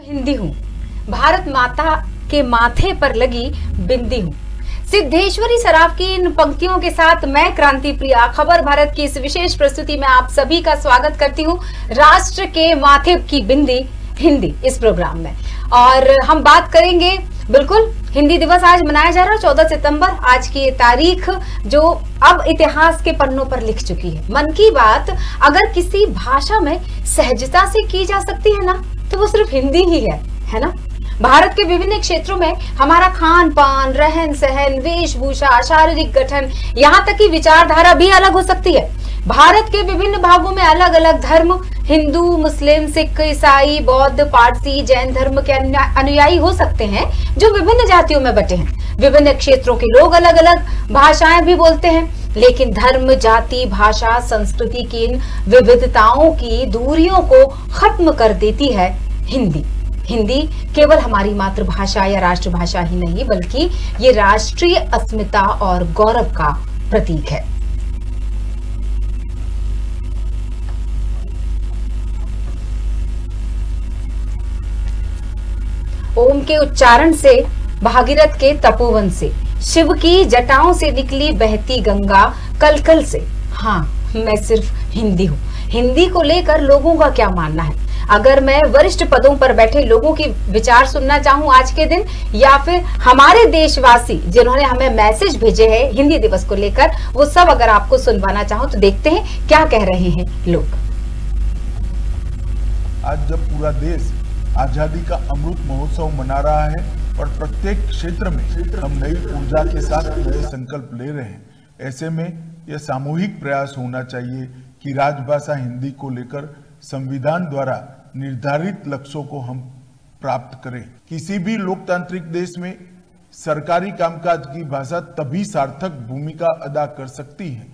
हिंदी हूँ, भारत माता के माथे पर लगी बिंदी हूँ। सिद्धेश्वरी सराफ की इन पंक्तियों के साथ मैं क्रांति प्रिया खबर भारत की इस विशेष प्रस्तुति में आप सभी का स्वागत करती हूँ। राष्ट्र के माथे की बिंदी हिंदी इस प्रोग्राम में, और हम बात करेंगे बिल्कुल हिंदी दिवस आज मनाया जा रहा है 14 सितंबर। आज की ये तारीख जो अब इतिहास के पन्नों पर लिख चुकी है। मन की बात अगर किसी भाषा में सहजता से की जा सकती है ना, तो वो सिर्फ हिंदी ही है ना। भारत के विभिन्न क्षेत्रों में हमारा खान पान, रहन सहन, वेशभूषा, शारीरिक गठन, यहाँ तक कि विचारधारा भी अलग हो सकती है। भारत के विभिन्न भागों में अलग अलग धर्म, हिंदू, मुस्लिम, सिख, ईसाई, बौद्ध, पारसी, जैन धर्म के अनुयायी हो सकते हैं जो विभिन्न जातियों में बटे हैं। विभिन्न क्षेत्रों के लोग अलग अलग भाषाएं भी बोलते हैं, लेकिन धर्म, जाति, भाषा, संस्कृति की इन विविधताओं की दूरियों को खत्म कर देती है हिंदी। हिंदी केवल हमारी मातृभाषा या राष्ट्रभाषा ही नहीं, बल्कि ये राष्ट्रीय अस्मिता और गौरव का प्रतीक है। ओम के उच्चारण से, भागीरथ के तपोवन से, शिव की जटाओं से निकली बहती गंगा कलकल से। हाँ, मैं सिर्फ हिंदी हूँ। हिंदी को लेकर लोगों का क्या मानना है? अगर मैं वरिष्ठ पदों पर बैठे लोगों के विचार सुनना चाहूं आज के दिन, या फिर हमारे देशवासी जिन्होंने हमें मैसेज भेजे हैं हिंदी दिवस को लेकर, वो सब अगर आपको सुनवाना चाहूं तो देखते हैं क्या कह रहे हैं लोग। आज जब पूरा देश आजादी का अमृत महोत्सव मना रहा है और प्रत्येक क्षेत्र में हम नई ऊर्जा के साथ नए संकल्प ले रहे हैं, ऐसे में यह सामूहिक प्रयास होना चाहिए कि राजभाषा हिंदी को लेकर संविधान द्वारा निर्धारित लक्ष्यों को हम प्राप्त करें। किसी भी लोकतांत्रिक देश में सरकारी कामकाज की भाषा तभी सार्थक भूमिका अदा कर सकती है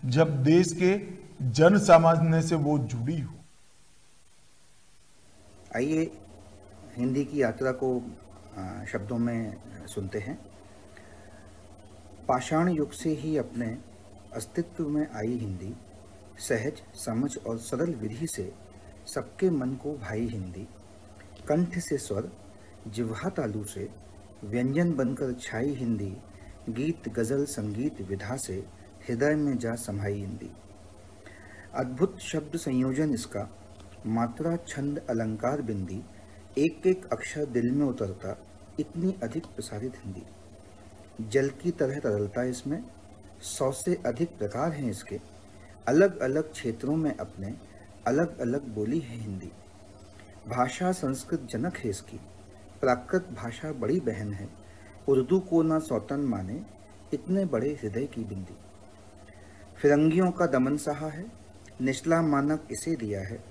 जब देश के जन सामान्य से वो जुड़ी हो। आइए हिंदी की यात्रा को शब्दों में सुनते हैं। पाषाण युग से ही अपने अस्तित्व में आई हिंदी, सहज, समझ और सरल विधि से सबके मन को भाई हिंदी। कंठ से स्वर, जिह्वा तालु से व्यंजन बनकर छाई हिंदी। गीत गजल संगीत विधा से हृदय में जा समाई हिंदी। अद्भुत शब्द संयोजन इसका, मात्रा छंद अलंकार बिंदी, एक एक अक्षर दिल में उतरता, इतनी अधिक प्रसारित हिंदी। जल की तरह तरलता इसमें, 100 से अधिक प्रकार हैं इसके। अलग अलग क्षेत्रों में अपने अलग अलग बोली है हिंदी। भाषा संस्कृत जनक है इसकी, प्राकृत भाषा बड़ी बहन है। उर्दू को ना सौतन माने, इतने बड़े हृदय की बिंदी। फिरंगियों का दमन सहा है, निचला मानक इसे दिया है।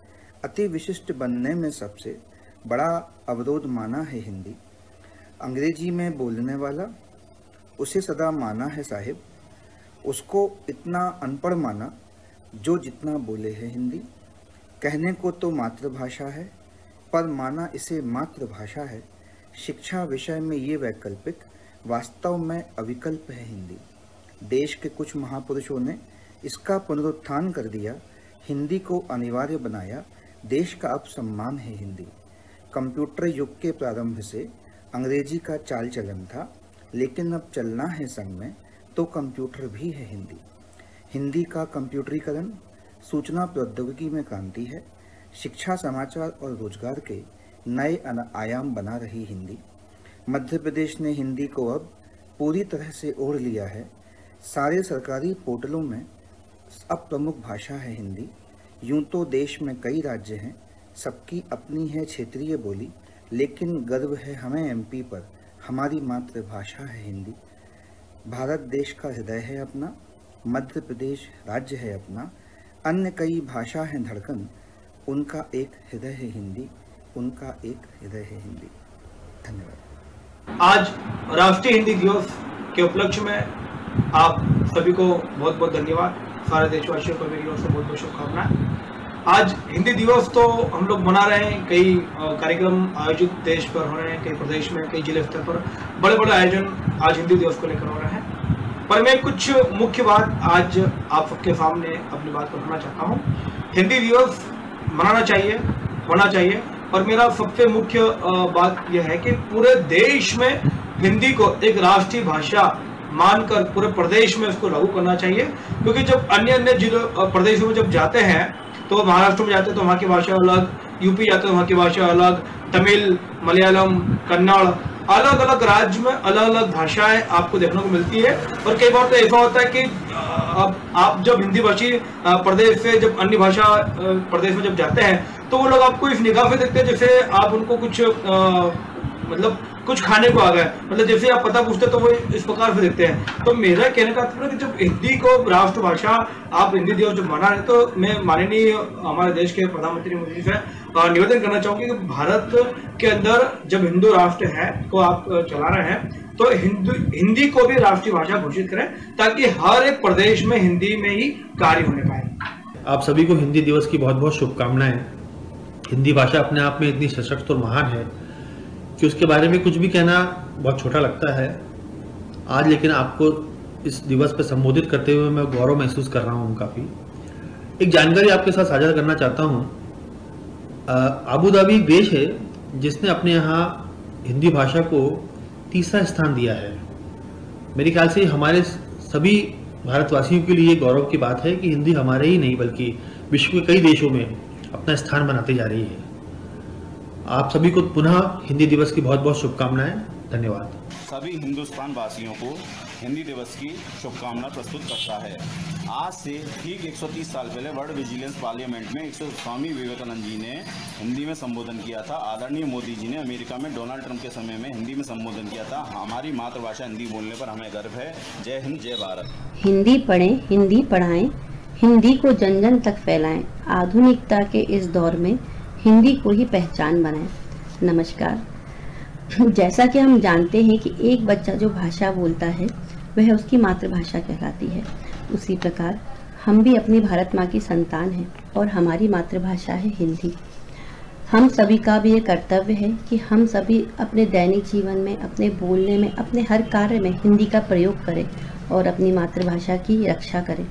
अति विशिष्ट बनने में सबसे बड़ा अवरोध माना है हिंदी। अंग्रेजी में बोलने वाला उसे सदा माना है साहिब, उसको इतना अनपढ़ माना जो जितना बोले है हिंदी। कहने को तो मातृभाषा है, पर माना इसे मातृभाषा है। शिक्षा विषय में ये वैकल्पिक, वास्तव में अविकल्प है हिंदी। देश के कुछ महापुरुषों ने इसका पुनरुत्थान कर दिया, हिंदी को अनिवार्य बनाया। देश का अब सम्मान है हिंदी। कंप्यूटर युग के प्रारंभ से अंग्रेजी का चाल चलन था, लेकिन अब चलना है संग में तो कंप्यूटर भी है हिंदी। हिंदी का कंप्यूटरीकरण सूचना प्रौद्योगिकी में क्रांति है। शिक्षा, समाचार और रोजगार के नए आयाम बना रही हिंदी। मध्य प्रदेश ने हिंदी को अब पूरी तरह से ओढ़ लिया है। सारे सरकारी पोर्टलों में अब प्रमुख भाषा है हिंदी। यूं तो देश में कई राज्य हैं, सबकी अपनी है क्षेत्रीय बोली, लेकिन गर्व है हमें एमपी पर, हमारी मातृभाषा है हिंदी। भारत देश का हृदय है अपना, मध्य प्रदेश राज्य है अपना। अन्य कई भाषा हैं धड़कन, उनका एक हृदय है हिंदी, उनका एक हृदय है हिंदी। धन्यवाद। आज राष्ट्रीय हिंदी दिवस के उपलक्ष्य में आप सभी को बहुत बहुत धन्यवाद। सारे देशवासियों को मेरी ओर से बहुत बहुत शुभकामनाएं। आज हिंदी दिवस तो हम लोग मना रहे हैं, कई कार्यक्रम आयोजित देश पर हो रहे हैं, कई प्रदेश में, कई जिले स्तर पर बड़े बड़े आयोजन आज हिंदी दिवस को लेकर हो रहे हैं। पर मैं कुछ मुख्य बात आज आप सबके सामने अपनी बात को रखना चाहता हूँ। हिंदी दिवस मनाना चाहिए, होना चाहिए, और मेरा सबसे मुख्य बात यह है कि पूरे देश में हिंदी को एक राष्ट्रीय भाषा मानकर पूरे प्रदेश में इसको लागू करना चाहिए, क्योंकि जब अन्य जिलों प्रदेशों में जब जाते हैं तो महाराष्ट्र में जाते हैं तो वहाँ की भाषा अलग, यूपी जाते हैं वहाँ की भाषा अलग, तमिल, मलयालम, कन्नड़, अलग अलग राज्य में अलग अलग भाषाएं आपको देखने को मिलती है। और कई बार तो ऐसा होता है कि आप जब हिंदी भाषी प्रदेश से जब अन्य भाषा प्रदेश में जब जाते हैं तो वो लोग आपको इस निगाह से देखते हैं जैसे आप उनको कुछ मतलब कुछ खाने को आ गए, मतलब जैसे आप पता पूछते तो वो इस प्रकार से देखते हैं। तो मेरा कहने का तात्पर्य कि जब हिंदी को राष्ट्रभाषा आप हिंदी दिवस जब मना रहे तो मैं माननीय हमारे देश के प्रधानमंत्री मोदी से निवेदन करना चाहूंगी कि भारत के अंदर जब हिंदू राष्ट्र है को आप चला रहे हैं तो हिंदी को भी राष्ट्रीय भाषा घोषित करें ताकि हर एक प्रदेश में हिंदी में ही कार्य होने पाए। आप सभी को हिंदी दिवस की बहुत बहुत शुभकामनाएं। हिंदी भाषा अपने आप में इतनी सशक्त और महान है कि उसके बारे में कुछ भी कहना बहुत छोटा लगता है आज, लेकिन आपको इस दिवस पर संबोधित करते हुए मैं गौरव महसूस कर रहा हूँ। काफ़ी एक जानकारी आपके साथ साझा करना चाहता हूँ। अबू धाबी एक देश है जिसने अपने यहाँ हिंदी भाषा को तीसरा स्थान दिया है। मेरे ख्याल से हमारे सभी भारतवासियों के लिए गौरव की बात है कि हिंदी हमारे ही नहीं बल्कि विश्व के कई देशों में अपना स्थान बनाते जा रही है। आप सभी को पुनः हिंदी दिवस की बहुत बहुत शुभकामनाएं। धन्यवाद। सभी हिंदुस्तान वासियों को हिंदी दिवस की शुभकामना प्रस्तुत करता है। आज से ठीक 130 साल पहले वर्ल्ड विजिलेंस पार्लियामेंट में स्वामी विवेकानंद जी ने हिंदी में संबोधन किया था। आदरणीय मोदी जी ने अमेरिका में डोनाल्ड ट्रंप के समय में हिंदी में संबोधन किया था। हमारी मातृभाषा हिंदी बोलने पर हमें गर्व है। जय हिंद, जय भारत। हिंदी पढ़ें, हिंदी पढ़ाएं, हिंदी को जन जन तक फैलाएं। आधुनिकता के इस दौर में हिंदी को ही पहचान बनाएं। नमस्कार। जैसा कि हम जानते हैं कि एक बच्चा जो भाषा बोलता है वह उसकी मातृभाषा कहलाती है, उसी प्रकार हम भी अपनी भारत माँ की संतान हैं और हमारी मातृभाषा है हिंदी। हम सभी का भी ये कर्तव्य है कि हम सभी अपने दैनिक जीवन में, अपने बोलने में, अपने हर कार्य में हिंदी का प्रयोग करें और अपनी मातृभाषा की रक्षा करें।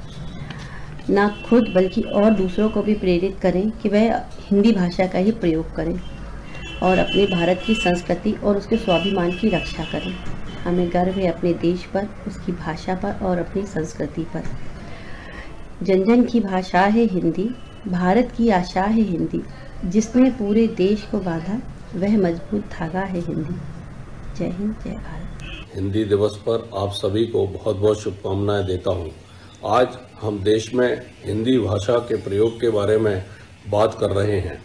ना खुद बल्कि और दूसरों को भी प्रेरित करें कि वह हिंदी भाषा का ही प्रयोग करें और अपने भारत की संस्कृति और उसके स्वाभिमान की रक्षा करें। हमें गर्व है अपने देश पर, उसकी भाषा पर और अपनी संस्कृति पर। जन जन की भाषा है हिंदी, भारत की आशा है हिंदी, जिसने पूरे देश को बांधा वह मजबूत धागा है हिंदी। जय हिंद, जय भारत। हिंदी दिवस पर आप सभी को बहुत बहुत शुभकामनाएं देता हूं। आज हम देश में हिंदी भाषा के प्रयोग के बारे में बात कर रहे हैं।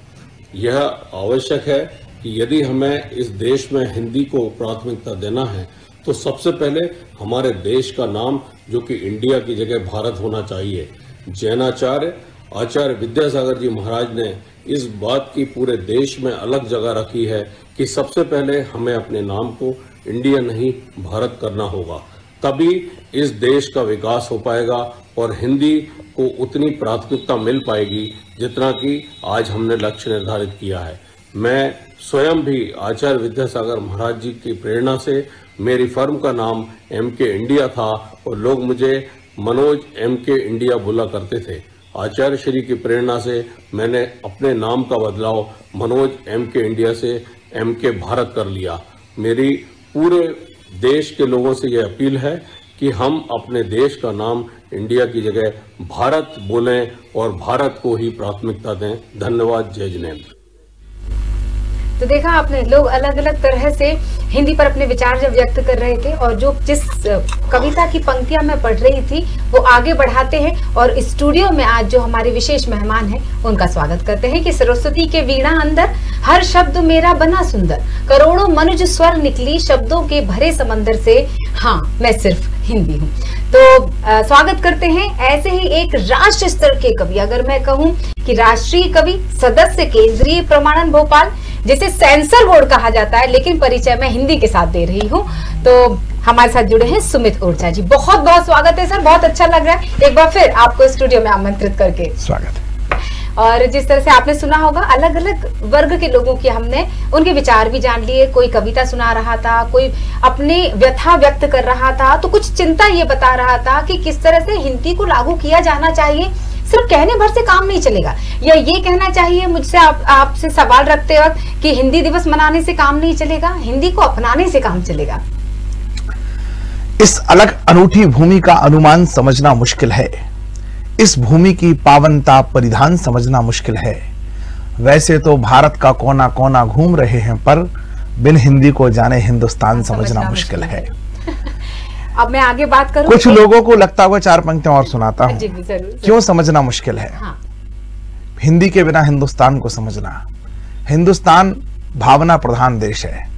यह आवश्यक है कि यदि हमें इस देश में हिंदी को प्राथमिकता देना है तो सबसे पहले हमारे देश का नाम, जो कि इंडिया की जगह भारत होना चाहिए। जैनाचार्य आचार्य विद्यासागर जी महाराज ने इस बात की पूरे देश में अलग जगह रखी है कि सबसे पहले हमें अपने नाम को इंडिया नहीं भारत करना होगा, तभी इस देश का विकास हो पाएगा और हिंदी को उतनी प्राथमिकता मिल पाएगी जितना कि आज हमने लक्ष्य निर्धारित किया है। मैं स्वयं भी आचार्य विद्यासागर महाराज जी की प्रेरणा से, मेरी फर्म का नाम MK इंडिया था और लोग मुझे मनोज MK इंडिया बोला करते थे। आचार्य श्री की प्रेरणा से मैंने अपने नाम का बदलाव मनोज MK इंडिया से MK भारत कर लिया। मेरी पूरे देश के लोगों से यह अपील है कि हम अपने देश का नाम इंडिया की जगह भारत बोलें और भारत को ही प्राथमिकता दें। धन्यवाद। जय जिनेंद्र। तो देखा आपने, लोग अलग अलग तरह से हिंदी पर अपने विचार जब व्यक्त कर रहे थे और जो जिस कविता की पंक्तियां मैं पढ़ रही थी वो आगे बढ़ाते हैं। और स्टूडियो में आज जो हमारे विशेष मेहमान हैं उनका स्वागत करते हैं कि सरस्वती के वीणा अंदर हर शब्द मेरा बना सुंदर, करोड़ों मनुज स्वर निकली शब्दों के भरे समंदर से, हाँ मैं सिर्फ हिंदी हूँ। तो स्वागत करते हैं ऐसे ही एक राष्ट्र स्तर के कवि, अगर मैं कहूँ कि राष्ट्रीय कवि, सदस्य केंद्रीय प्रमाणन भोपाल, जिसे सेंसर बोर्ड कहा जाता है, लेकिन परिचय मैं हिंदी के साथ दे रही हूँ। तो हमारे साथ जुड़े हैं सुमित ऊर्जा जी। बहुत बहुत स्वागत है सर, बहुत अच्छा लग रहा है एक बार फिर आपको स्टूडियो में आमंत्रित करके। स्वागत। और जिस तरह से आपने सुना होगा, अलग अलग वर्ग के लोगों की हमने उनके विचार भी जान लिए। कोई कविता सुना रहा था, कोई अपने व्यथा व्यक्त कर रहा था, तो कुछ चिंता ये बता रहा था कि किस तरह से हिंदी को लागू किया जाना चाहिए सिर्फ कहने भर से काम नहीं चलेगा, या ये कहना चाहिए मुझसे आपसे सवाल रखते वक्त कि हिंदी दिवस मनाने से काम नहीं चलेगा, हिंदी को अपनाने से काम चलेगा? इस अलग अनूठी भूमि का अनुमान समझना मुश्किल है, इस भूमि की पावनता परिधान समझना मुश्किल है। वैसे तो भारत का कोना कोना घूम रहे हैं, पर बिन हिंदी को जाने हिंदुस्तान समझना मुश्किल है। अब मैं आगे बात करूं। कुछ लोगों को लगता हुआ 4 पंक्तियां और सुनाता हूं। जी, जरूर। क्यों समझना मुश्किल है? हाँ। हिंदी के बिना हिंदुस्तान को समझना। हिंदुस्तान भावना प्रधान देश है।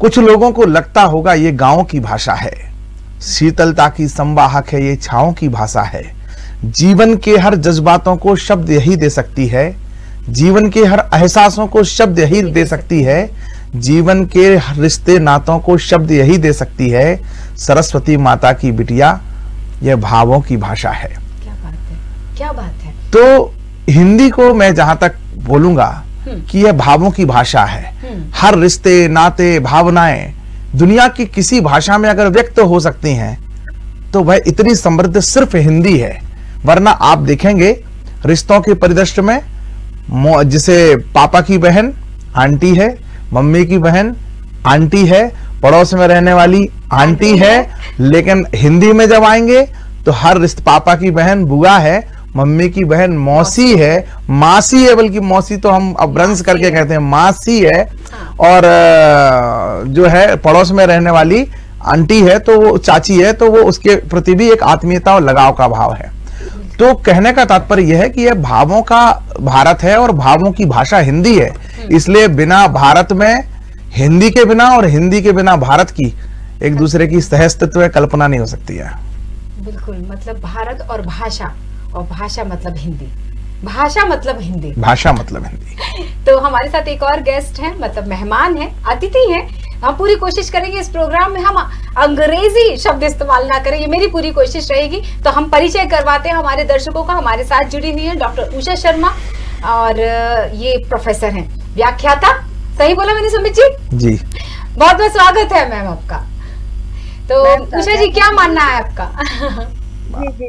कुछ लोगों को लगता होगा ये गांव की भाषा है, शीतलता की संवाहक है, ये छांव की भाषा है। जीवन के हर जज्बातों को शब्द यही दे सकती है, जीवन के हर एहसासों को शब्द यही दे सकती है, जीवन के रिश्ते नातों को शब्द यही दे सकती है। सरस्वती माता की बिटिया यह भावों की भाषा है। क्या बात है, क्या बात है। तो हिंदी को मैं जहां तक बोलूंगा कि यह भावों की भाषा है। हर रिश्ते नाते भावनाएं दुनिया की किसी भाषा में अगर व्यक्त हो सकती हैं तो वह इतनी समृद्ध सिर्फ हिंदी है। वरना आप देखेंगे रिश्तों के परिदृश्य में जिसे पापा की बहन आंटी है, मम्मी की बहन आंटी है, पड़ोस में रहने वाली आंटी है, लेकिन हिंदी में जब आएंगे तो हर रिश्ते पापा की बहन बुआ है, मम्मी की बहन मौसी है, मासी है, बल्कि मौसी तो हम अब ब्रंश करके कहते हैं, मासी है। और जो है पड़ोस में रहने वाली आंटी है तो वो चाची है, तो वो उसके प्रति भी एक आत्मीयता और लगाव का भाव है। तो कहने का तात्पर्य यह है कि यह भावों का भारत है और भावों की भाषा हिंदी है। इसलिए बिना भारत में, हिंदी के बिना और हिंदी के बिना भारत की एक दूसरे की सहअस्तित्व कल्पना नहीं हो सकती है। बिल्कुल, मतलब भारत और भाषा, और भाषा मतलब हिंदी, भाषा मतलब हिंदी, भाषा मतलब हिंदी। तो हमारे साथ एक और गेस्ट हैं, मतलब मेहमान हैं, अतिथि हैं। हम पूरी कोशिश करेंगे इस प्रोग्राम में हम अंग्रेजी शब्द इस्तेमाल ना करें, ये मेरी पूरी कोशिश रहेगी। तो हम परिचय करवाते हैं हमारे दर्शकों का। हमारे साथ जुड़ी हुई है डॉक्टर उषा शर्मा, और ये प्रोफेसर हैं, व्याख्याता। सही बोला मैंने सुमित जी? जी, बहुत बहुत स्वागत है मैम आपका। तो उषा जी, क्या मानना है आपका? जी,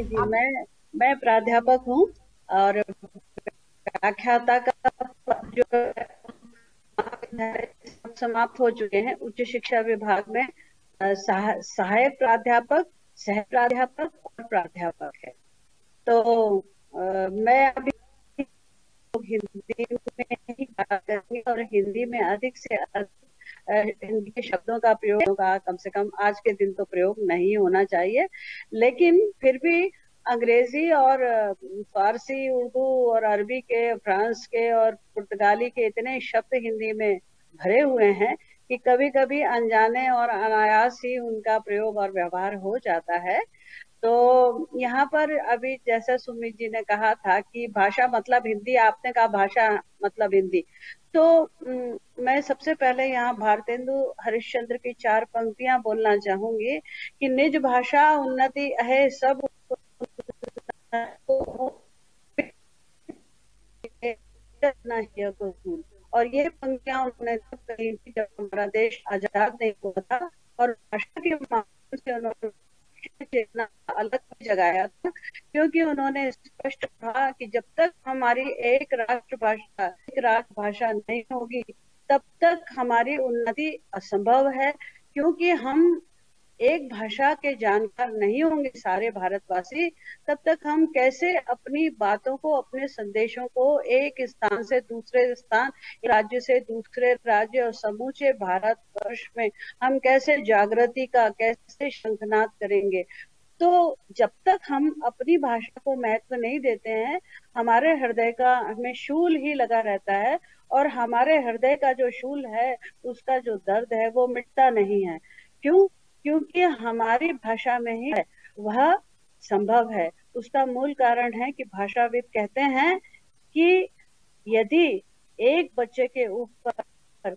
मैं प्राध्यापक हूँ और व्याख्याता का जो समाप्त हो चुके हैं उच्च शिक्षा विभाग में, सहायक प्राध्यापक, सह प्राध्यापक और प्राध्यापक है। तो मैं अभी हिंदी में ही बात करूंगी और हिंदी में अधिक से अधिक हिंदी के शब्दों का प्रयोग होगा। कम से कम आज के दिन तो प्रयोग नहीं होना चाहिए, लेकिन फिर भी अंग्रेजी और फारसी, उर्दू और अरबी के, फ्रांस के और पुर्तगाली के इतने शब्द हिंदी में भरे हुए हैं कि कभी कभी अनजाने और अनायास ही उनका प्रयोग और व्यवहार हो जाता है। तो यहाँ पर अभी जैसा सुमित जी ने कहा था कि भाषा मतलब हिंदी, आपने कहा भाषा मतलब हिंदी, तो मैं सबसे पहले यहाँ भारतेंदु हरिश्चंद्र की 4 पंक्तियां बोलना चाहूंगी कि निज भाषा उन्नति है सब और ये पंक्तियां उन्होंने तब कही थी जब हमारा देश आजाद नहीं हुआ था, और भाषा के माध्यम से उन्होंने चेतना अलग जगाया था, क्योंकि उन्होंने स्पष्ट कहा कि जब तक हमारी एक राष्ट्रभाषा नहीं होगी तब तक हमारी उन्नति असंभव है, क्योंकि हम एक भाषा के जानकार नहीं होंगे सारे भारतवासी, तब तक हम कैसे अपनी बातों को, अपने संदेशों को एक स्थान से दूसरे स्थान, राज्य से दूसरे राज्य और समूचे भारतवर्ष में हम कैसे जागृति का, कैसे शंखनाद करेंगे। तो जब तक हम अपनी भाषा को महत्व नहीं देते हैं, हमारे हृदय का हमें शूल ही लगा रहता है, और हमारे हृदय का जो शूल है, उसका जो दर्द है वो मिटता नहीं है। क्यों? क्योंकि हमारी भाषा में ही है, वह संभव है। उसका मूल कारण है कि भाषाविद कहते हैं कि यदि एक बच्चे के ऊपर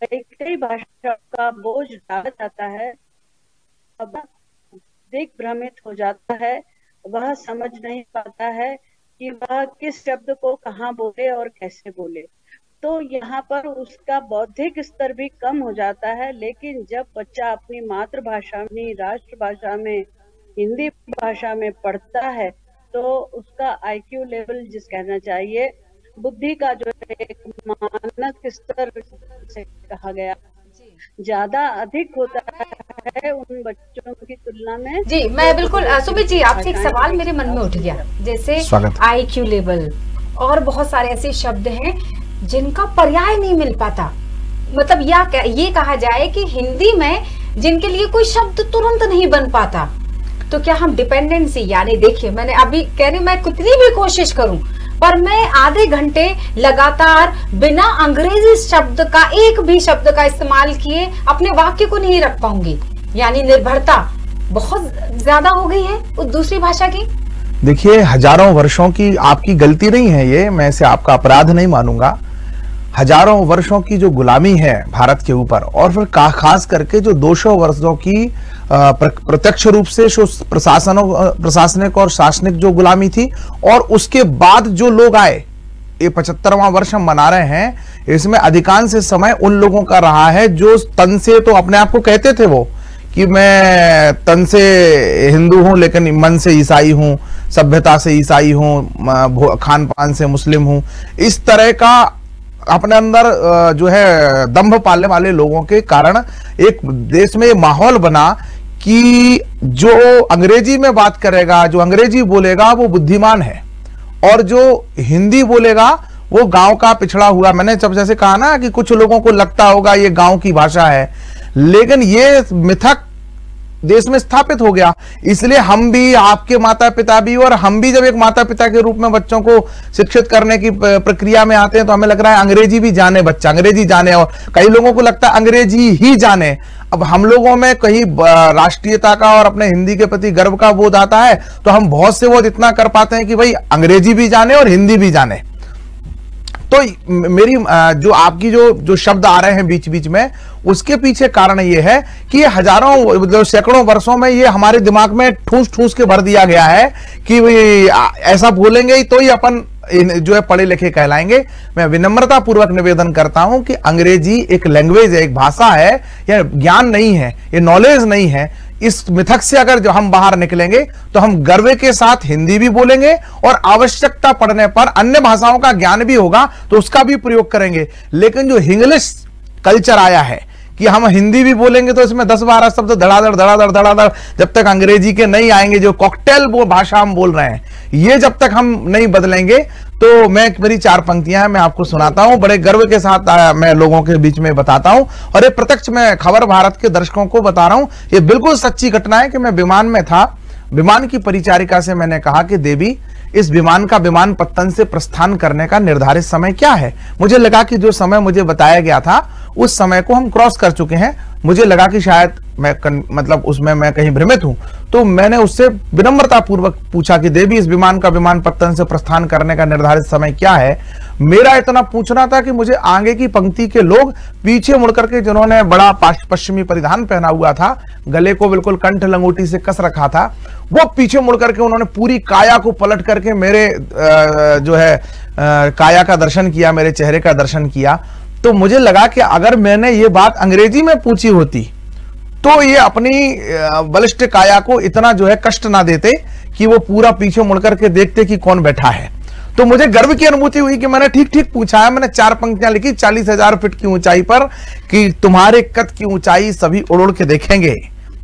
कई भाषा का बोझ डाला जाता है, अब दिग्भ्रमित हो जाता है, वह समझ नहीं पाता है कि वह किस शब्द को कहाँ बोले और कैसे बोले। तो यहाँ पर उसका बौद्धिक स्तर भी कम हो जाता है। लेकिन जब बच्चा अपनी मातृभाषा में, राष्ट्रभाषा में हिंदी भाषा में पढ़ता है तो उसका आईक्यू लेवल जिस कहना चाहिए, बुद्धि का जो एक मानक स्तर से कहा गया ज्यादा अधिक होता है उन बच्चों की तुलना में। जी मैं बिल्कुल सुमित जी, आपसे एक सवाल मेरे मन में उठ गया, जैसे आईक्यू लेवल और बहुत सारे ऐसे शब्द हैं जिनका पर्याय नहीं मिल पाता, मतलब ये कहा जाए कि हिंदी में जिनके लिए कोई शब्द तुरंत नहीं बन पाता, तो क्या हम डिपेंडेंसी, यानी देखिए मैंने अभी कह रही मैं कितनी भी कोशिश करूं पर मैं आधे घंटे लगातार बिना अंग्रेजी शब्द का, एक भी शब्द का इस्तेमाल किए अपने वाक्य को नहीं रख पाऊंगी, यानी निर्भरता बहुत ज्यादा हो गई है उस दूसरी भाषा की। देखिए हजारों वर्षों की आपकी गलती नहीं है ये, मैं इसे आपका अपराध नहीं मानूंगा। हजारों वर्षों की जो गुलामी है भारत के ऊपर, और फिर खास करके जो 200 वर्षों की प्रत्यक्ष रूप से प्रशासनिक और शासनिक जो गुलामी थी, और उसके बाद जो लोग आए, ये 75वां वर्ष हम मना रहे हैं, इसमें अधिकांश समय उन लोगों का रहा है जो तन से तो अपने आप को कहते थे वो कि मैं तन से हिंदू हूं लेकिन मन से ईसाई हूं, सभ्यता से ईसाई हूं, खान पान से मुस्लिम हूं, इस तरह का अपने अंदर जो है दंभ पालने वाले लोगों के कारण एक देश में माहौल बना कि जो अंग्रेजी में बात करेगा, जो अंग्रेजी बोलेगा वो बुद्धिमान है, और जो हिंदी बोलेगा वो गांव का पिछड़ा हुआ। मैंने जब जैसे कहा ना कि कुछ लोगों को लगता होगा ये गांव की भाषा है, लेकिन ये मिथक देश में स्थापित हो गया। इसलिए हम भी, आपके माता पिता भी, और हम भी जब एक माता पिता के रूप में बच्चों को शिक्षित करने की प्रक्रिया में आते हैं तो हमें लग रहा है अंग्रेजी भी जाने बच्चा, अंग्रेजी जाने, और कई लोगों को लगता है अंग्रेजी ही जाने। अब हम लोगों में कहीं राष्ट्रीयता का और अपने हिंदी के प्रति गर्व का बोध आता है तो हम बहुत से बहुत इतना कर पाते हैं कि भाई अंग्रेजी भी जाने और हिंदी भी जाने। तो मेरी जो आपकी जो शब्द आ रहे हैं बीच बीच में, उसके पीछे कारण ये है कि हजारों सैकड़ों वर्षों में ये हमारे दिमाग में ठूस ठूस के भर दिया गया है कि ऐसा बोलेंगे तो ही अपन जो है पढ़े लिखे कहलाएंगे। मैं विनम्रता पूर्वक निवेदन करता हूं कि अंग्रेजी एक लैंग्वेज है, एक भाषा है, यह ज्ञान नहीं है, ये नॉलेज नहीं है। इस मिथक से अगर जो हम बाहर निकलेंगे तो हम गर्व के साथ हिंदी भी बोलेंगे और आवश्यकता पड़ने पर अन्य भाषाओं का ज्ञान भी होगा तो उसका भी प्रयोग करेंगे। लेकिन जो इंग्लिश कल्चर आया है कि हम हिंदी भी बोलेंगे तो इसमें 10-12 शब्द धड़ाधड़ जब तक अंग्रेजी के नहीं आएंगे, जो कॉकटेल वो भाषा हम बोल रहे हैं, ये जब तक हम नहीं बदलेंगे तो मेरी 4 पंक्तियां हैं, मैं आपको सुनाता हूं, बड़े गर्व के साथ मैं लोगों के बीच में बताता हूं, और ये प्रत्यक्ष मैं खबर भारत के दर्शकों को बता रहा हूं। ये बिल्कुल सच्ची घटना है कि मैं विमान में था, विमान की परिचारिका से मैंने कहा कि देवी, इस विमान का विमानपत्तन से प्रस्थान करने का निर्धारित समय क्या है। मुझे लगा कि जो समय मुझे बताया गया था उस समय को हम क्रॉस कर चुके हैं। मुझे लगा कि शायद मैं उसमें मैं कहीं भ्रमित हूं, तो मैंने उससे विनम्रता पूर्वक पूछा कि देवी, इस विमान का विमानपत्तन से प्रस्थान करने का निर्धारित समय क्या है। मेरा इतना पूछना था कि मुझे आगे की पंक्ति के लोग पीछे मुड़कर के, जिन्होंने बड़ा पश्चिमी परिधान पहना हुआ था, गले को बिल्कुल कंठ लंगोटी से कस रखा था, वो पीछे मुड़कर के उन्होंने पूरी काया को पलट करके मेरे जो है काया का दर्शन किया, मेरे चेहरे का दर्शन किया। तो मुझे लगा कि अगर मैंने ये बात अंग्रेजी में पूछी होती तो ये अपनी बलिष्ठ काया को इतना जो है कष्ट ना देते कि वो पूरा पीछे मुड़कर के देखते कि कौन बैठा है। तो मुझे गर्व की अनुभूति हुई कि मैंने ठीक ठीक पूछा है। मैंने 4 पंक्तियां लिखी 40,000 फीट की ऊंचाई पर कि तुम्हारे कद की ऊंचाई सभी उड़ के देखेंगे।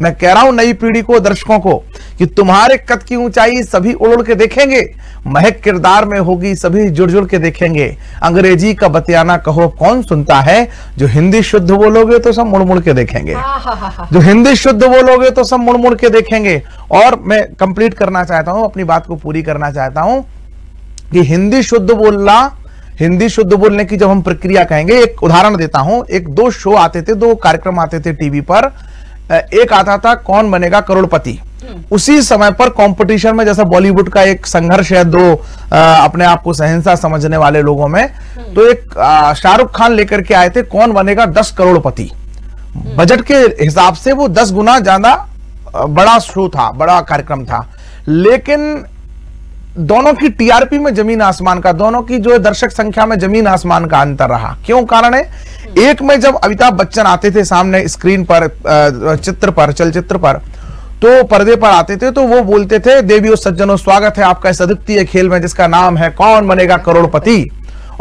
मैं कह रहा हूं नई पीढ़ी को, दर्शकों को, कि तुम्हारे कद की ऊंचाई सभी उड़ के देखेंगे, महक किरदार में होगी सभी जुड़ जुड़ के देखेंगे। अंग्रेजी का बतियाना कहो कौन सुनता है, जो हिंदी शुद्ध बोलोगे तो सब मुड़ मुड़ के देखेंगे, जो हिंदी शुद्ध बोलोगे तो सब मुड़ मुड़ के देखेंगे। और मैं कंप्लीट करना चाहता हूं, अपनी बात को पूरी करना चाहता हूं कि हिंदी शुद्ध बोलने की जब हम प्रक्रिया कहेंगे, एक उदाहरण देता हूं। 2 शो आते थे, 2 कार्यक्रम आते थे टीवी पर। एक आता था कौन बनेगा करोड़पति। उसी समय पर कंपटीशन में, जैसा बॉलीवुड का एक संघर्ष है 2 अपने आप को शहंशाह समझने वाले लोगों में, तो एक शाहरुख खान लेकर के आए थे कौन बनेगा 10 करोड़पति। बजट के हिसाब से वो 10 गुना ज्यादा बड़ा शो था, बड़ा कार्यक्रम था, लेकिन दोनों की टीआरपी में जमीन आसमान का, दोनों की जो दर्शक संख्या में जमीन आसमान का अंतर रहा। क्यों कारण है? एक में जब अमिताभ बच्चन आते थे सामने स्क्रीन पर, चलचित्र पर, तो पर्दे पर आते थे तो वो बोलते थे, देवियों सज्जनों स्वागत है आपका इस अद्वितीय खेल में जिसका नाम है कौन बनेगा करोड़पति।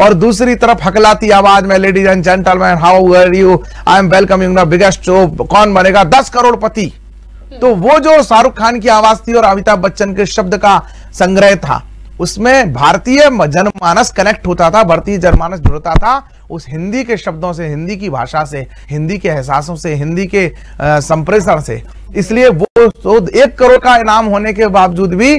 और दूसरी तरफ हकलाती आवाज में, ladies and gentleman how are you, I am welcoming the biggest show, कौन बनेगा 10 करोड़पति। तो वो जो शाहरुख खान की आवाज थी और अमिताभ बच्चन के शब्द का संग्रह था, उसमें भारतीय जनमानस कनेक्ट होता था, भारतीय जनमानस जुड़ता था उस हिंदी के शब्दों से, हिंदी की भाषा से, हिंदी के एहसासों से, हिंदी के संप्रेषण से। इसलिए वो 1 करोड़ का इनाम होने के बावजूद भी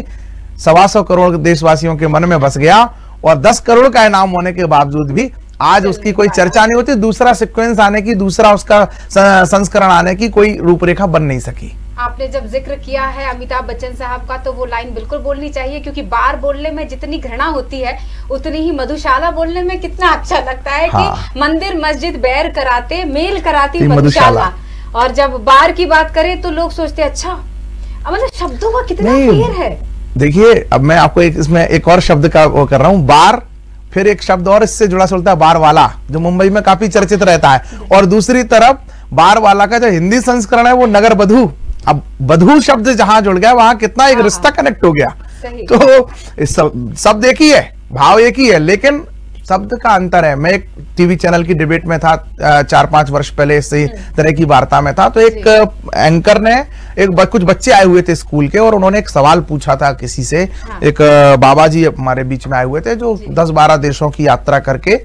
125 करोड़ देशवासियों के मन में बस गया, और 10 करोड़ का इनाम होने के बावजूद भी आज उसकी कोई चर्चा नहीं होती, दूसरा सीक्वेंस आने की, दूसरा उसका संस्करण आने की कोई रूपरेखा बन नहीं सकी। आपने जब जिक्र किया है अमिताभ बच्चन साहब का, तो वो लाइन बिल्कुल बोलनी चाहिए, क्योंकि बार बोलने में जितनी घृणा होती है उतनी ही मधुशाला बोलने में कितना अच्छा लगता है। हाँ। कि मंदिर मस्जिद बैर कराते मेल कराती मधुशाला, और जब बार की बात करें तो लोग सोचते अच्छा, मतलब शब्दों का कितना फेर है। देखिए अब मैं आपको इसमें एक और शब्द का वो कर रहा हूँ, बार, फिर एक शब्द और इससे जुड़ा चलता है बार वाला, जो मुंबई में काफी चर्चित रहता है, और दूसरी तरफ बार वाला का जो हिंदी संस्करण है वो नगर बधू। अब बधू शब्द जहां जुड़ गया वहां कितना एक रिश्ता कनेक्ट हो गया। तो शब्द एक ही है, भाव एक ही है, लेकिन शब्द का अंतर है। मैं एक टीवी चैनल की डिबेट में था 4-5 वर्ष पहले, इसी तरह की वार्ता में था, तो एक एंकर ने कुछ बच्चे आए हुए थे स्कूल के, और उन्होंने एक सवाल पूछा था किसी से। एक बाबा जी हमारे बीच में आए हुए थे जो 10-12 देशों की यात्रा करके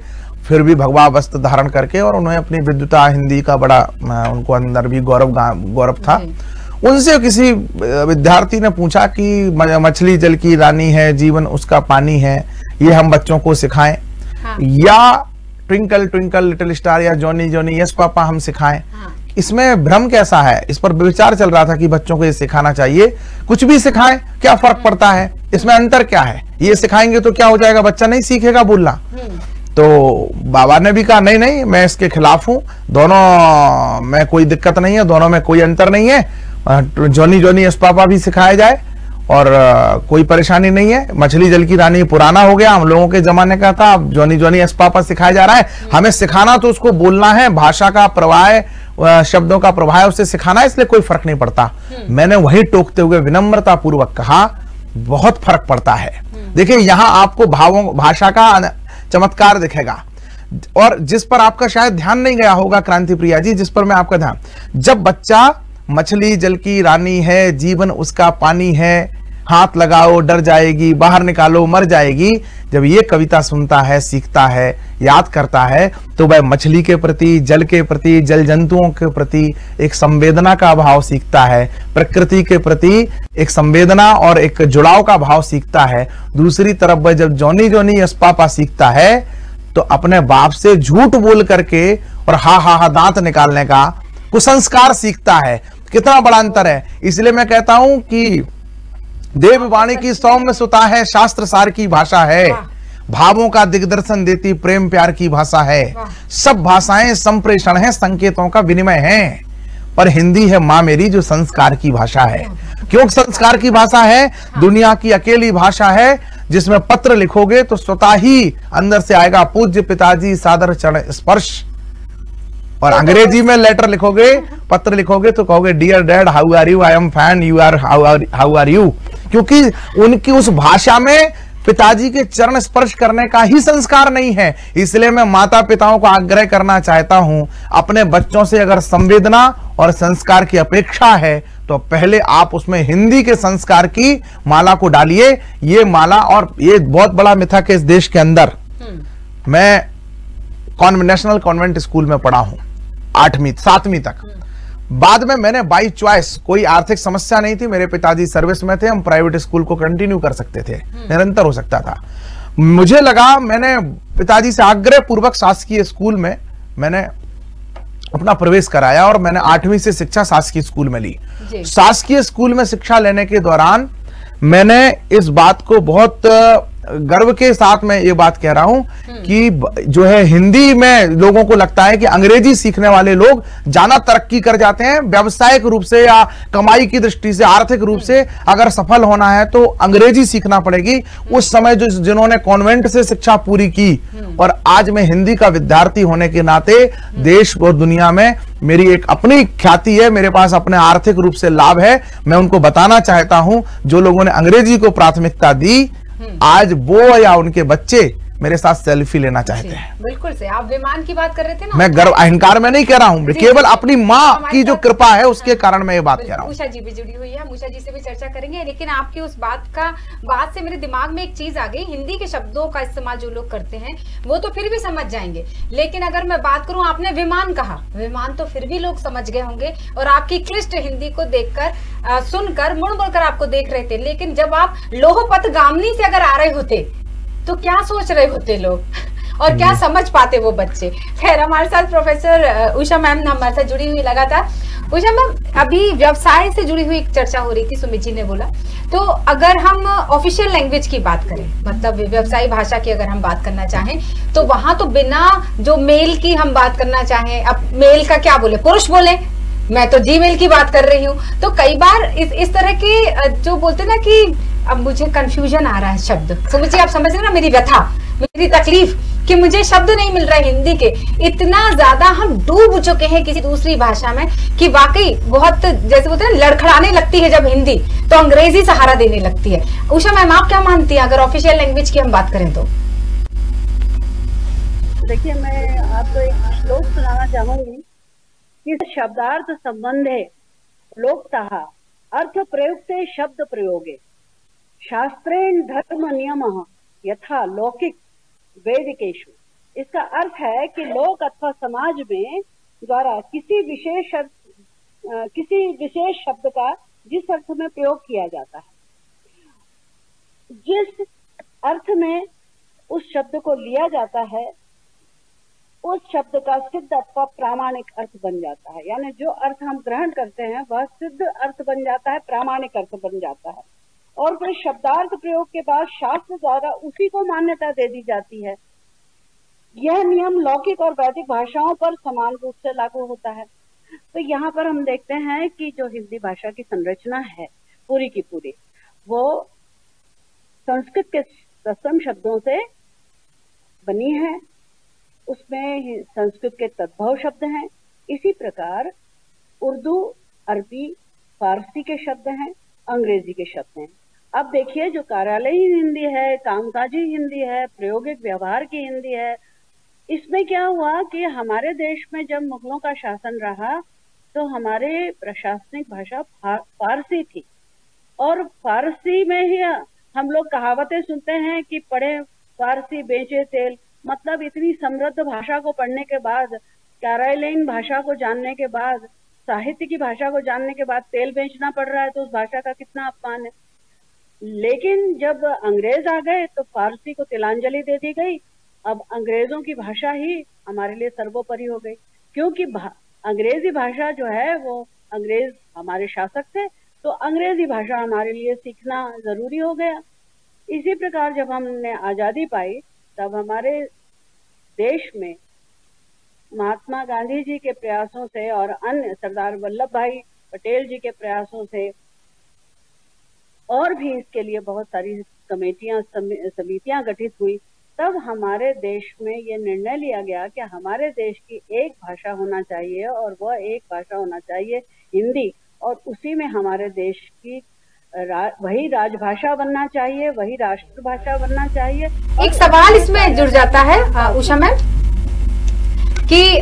फिर भी भगवा वस्त्र धारण करके, और उन्हें अपनी विद्वता हिंदी का बड़ा उनको अंदर भी गौरव था। उनसे किसी विद्यार्थी ने पूछा कि मछली जल की रानी है, जीवन उसका पानी है, ये हम बच्चों को सिखाएं, हाँ। या ट्विंकल ट्विंकल लिटिल स्टार या जॉनी जॉनी यस पापा हम सिखाएं। हाँ। इसमें भ्रम कैसा है, इस पर विचार चल रहा था कि बच्चों को ये सिखाना चाहिए। कुछ भी सिखाएं, क्या फर्क पड़ता है, इसमें अंतर क्या है, ये सिखाएंगे तो क्या हो जाएगा, बच्चा नहीं सीखेगा बोलना। तो बाबा ने भी कहा नहीं नहीं, मैं इसके खिलाफ हूं, दोनों में कोई दिक्कत नहीं है, दोनों में कोई अंतर नहीं है, जॉनी जॉनी यस पापा भी सिखाया जाए और कोई परेशानी नहीं है। मछली जल की रानी पुराना हो गया, हम लोगों के जमाने का था, अब जॉनी जॉनी यस पापा सिखाया जा रहा है। हमें सिखाना तो उसको बोलना है, भाषा का प्रवाह, शब्दों का प्रवाह उसे सिखाना है, इसलिए कोई फर्क नहीं पड़ता। मैंने वही टोकते हुए विनम्रता पूर्वक कहा बहुत फर्क पड़ता है। देखिए यहाँ आपको भाषा का चमत्कार दिखेगा, और जिस पर आपका शायद ध्यान नहीं गया होगा क्रांति प्रिया जी, जिस पर मैं आपका ध्यान, जब बच्चा मछली जल की रानी है, जीवन उसका पानी है, हाथ लगाओ डर जाएगी, बाहर निकालो मर जाएगी, जब ये कविता सुनता है, सीखता है, याद करता है, तो वह मछली के प्रति, जल के प्रति, जल जंतुओं के प्रति एक संवेदना का भाव सीखता है, प्रकृति के प्रति एक संवेदना और एक जुड़ाव का भाव सीखता है। दूसरी तरफ वह जब जॉनी जॉनी यस पापा सीखता है, तो अपने बाप से झूठ बोल करके और हा दांत निकालने का कुसंस्कार सीखता है। कितना बड़ा अंतर है। इसलिए मैं कहता हूं कि देववाणी की सौम्य सुता है, शास्त्र सार की भाषा है, भावों का दिग्दर्शन देती प्रेम प्यार की भाषा है। सब भाषाएं संप्रेषण है, संकेतों का विनिमय है, पर हिंदी है मां मेरी जो संस्कार की भाषा है। क्यों संस्कार की भाषा है? दुनिया की अकेली भाषा है जिसमें पत्र लिखोगे तो स्वतः ही अंदर से आएगा पूज्य पिताजी सादर चरण स्पर्श, और अंग्रेजी में लेटर लिखोगे, पत्र लिखोगे तो कहोगे dear dad how are you, I am fan, you are how are you, क्योंकि उनकी उस भाषा में पिताजी के चरण स्पर्श करने का ही संस्कार नहीं है। इसलिए मैं माता पिताओं को आग्रह करना चाहता हूं, अपने बच्चों से अगर संवेदना और संस्कार की अपेक्षा है तो पहले आप उसमें हिंदी के संस्कार की माला को डालिए। ये माला, और ये बहुत बड़ा मिथक है इस देश के अंदर। मैं नेशनल कॉन्वेंट स्कूल में पढ़ा हूं 7वीं तक। बाद में मैंने बाई चॉइस, कोई आर्थिक समस्या नहीं थी, मेरे पिताजी सर्विस में थे, हम प्राइवेट स्कूल को कंटिन्यू कर सकते थे, निरंतर हो सकता था। मुझे लगा, मैंने पिताजी से आग्रह पूर्वक शासकीय स्कूल में मैंने अपना प्रवेश कराया और मैंने 8वीं से शिक्षा शासकीय स्कूल में ली। शासकीय स्कूल में शिक्षा लेने के दौरान मैंने इस बात को बहुत गर्व के साथ मैं ये बात कह रहा हूं कि जो है हिंदी में लोगों को लगता है कि अंग्रेजी सीखने वाले लोग ज्यादा तरक्की कर जाते हैं व्यावसायिक रूप से या कमाई की दृष्टि से, आर्थिक रूप से अगर सफल होना है तो अंग्रेजी सीखना पड़ेगी। उस समय जो जिन्होंने कॉन्वेंट से शिक्षा पूरी की और आज मैं हिंदी का विद्यार्थी होने के नाते देश और दुनिया में मेरी एक अपनी ख्याति है, मेरे पास अपने आर्थिक रूप से लाभ है। मैं उनको बताना चाहता हूं जो लोगों ने अंग्रेजी को प्राथमिकता दी, आज वो या उनके बच्चे मेरे साथ सेल्फी लेना चाहते हैं। बिल्कुल से आप विमान की बात कर रहे थे ना, मैं गर्व अहंकार में नहीं कह रहा हूं, केवल अपनी माँ की जो कृपा है उसके कारण मैं ये बात कह रहा हूं। उषा जी भी जुड़ी हुई है, हम उषा जी से भी चर्चा करेंगे, लेकिन आपकी उस बात से मेरे दिमाग में एक चीज आ गई। हिंदी के शब्दों का इस्तेमाल जो लोग करते हैं वो तो फिर भी समझ जाएंगे, लेकिन अगर मैं बात करूं, आपने विमान कहा, विमान तो फिर भी लोग समझ गए होंगे और आपकी क्लिष्ट हिंदी को देखकर सुनकर मुड़ मुड़ कर आपको देख रहे थे। लेकिन जब आप लोहपथ गामनी से अगर आ रहे होते तो क्या सोच रहे होते लोग और क्या समझ पाते वो बच्चे। खैर, हमारे साथ प्रोफेसर उषा मैम हमारे साथ जुड़ी हुई लगातार। उषा मैम, अभी व्यवसाय से जुड़ी हुई एक चर्चा हो रही थी, सुमित जी ने बोला, तो अगर हम ऑफिशियल लैंग्वेज की बात करें, मतलब व्यवसायी भाषा की अगर हम बात करना चाहें, तो वहां तो बिना जो मेल की हम बात करना चाहें, अब मेल का क्या बोले, पुरुष बोले, मैं तो जीमेल की बात कर रही हूँ, तो कई बार इस तरह के जो बोलते ना कि अब मुझे कंफ्यूजन आ रहा है शब्द। सुमित जी, आप समझ रहे ना मेरी व्यथा, मेरी तकलीफ कि मुझे शब्द नहीं मिल रहा है हिंदी के। इतना ज्यादा हम डूब चुके हैं किसी दूसरी भाषा में कि वाकई बहुत, जैसे बोलते हैं लड़खड़ाने लगती है जब हिंदी, तो अंग्रेजी सहारा देने लगती है। उषा मैम, आप क्या मानती हैं अगर ऑफिशियल लैंग्वेज की हम बात करें तो? देखिए, मैं आपको एक श्लोक सुनाना चाहूंगी कि शब्दार्थ संबंधे लोकतः अर्थ प्रयुक्ते शब्द प्रयोगे शास्त्रेण धर्म नियमः यथा लौकिक वैदिकेषु। इसका अर्थ है कि लोक अथवा समाज में द्वारा किसी विशेष शब्द का जिस अर्थ में प्रयोग किया जाता है, जिस अर्थ में उस शब्द को लिया जाता है, उस शब्द का सिद्ध अथवा प्रामाणिक अर्थ बन जाता है। यानी जो अर्थ हम ग्रहण करते हैं वह सिद्ध अर्थ बन जाता है, प्रामाणिक अर्थ बन जाता है, और फिर शब्दार्थ प्रयोग के बाद शास्त्र द्वारा उसी को मान्यता दे दी जाती है। यह नियम लौकिक और वैदिक भाषाओं पर समान रूप से लागू होता है। तो यहाँ पर हम देखते हैं कि जो हिंदी भाषा की संरचना है पूरी की पूरी, वो संस्कृत के तत्सम शब्दों से बनी है। उसमें संस्कृत के तद्भव शब्द हैं। इसी प्रकार उर्दू, अरबी, फारसी के शब्द हैं, अंग्रेजी के शब्द हैं। अब देखिए, जो कार्यालयी हिंदी है, कामकाजी हिंदी है, प्रायोगिक व्यवहार की हिंदी है, इसमें क्या हुआ कि हमारे देश में जब मुगलों का शासन रहा तो हमारे प्रशासनिक भाषा फारसी थी, और फारसी में ही हम लोग कहावतें सुनते हैं कि पढ़े फारसी बेचे तेल। मतलब इतनी समृद्ध भाषा को पढ़ने के बाद, कार्यालयीन भाषा को जानने के बाद, साहित्य की भाषा को जानने के बाद तेल बेचना पड़ रहा है, तो उस भाषा का कितना अपमान है। लेकिन जब अंग्रेज आ गए तो फारसी को तिलांजलि दे दी गई। अब अंग्रेजों की भाषा ही हमारे लिए सर्वोपरि हो गई, क्योंकि अंग्रेजी भाषा जो है वो, अंग्रेज हमारे शासक थे, तो अंग्रेजी भाषा हमारे लिए सीखना जरूरी हो गया। इसी प्रकार जब हमने आजादी पाई तब हमारे देश में महात्मा गांधी जी के प्रयासों से और अन्य सरदार वल्लभ भाई पटेल जी के प्रयासों से, और भी इसके लिए बहुत सारी कमेटियां, समितियां गठित हुई, तब हमारे देश में ये निर्णय लिया गया कि हमारे देश की एक भाषा होना चाहिए और वह एक भाषा होना चाहिए हिंदी, और उसी में हमारे देश की वही राजभाषा बनना चाहिए, वही राष्ट्रभाषा बनना चाहिए। एक सवाल इसमें जुड़ जाता है उषा मैम कि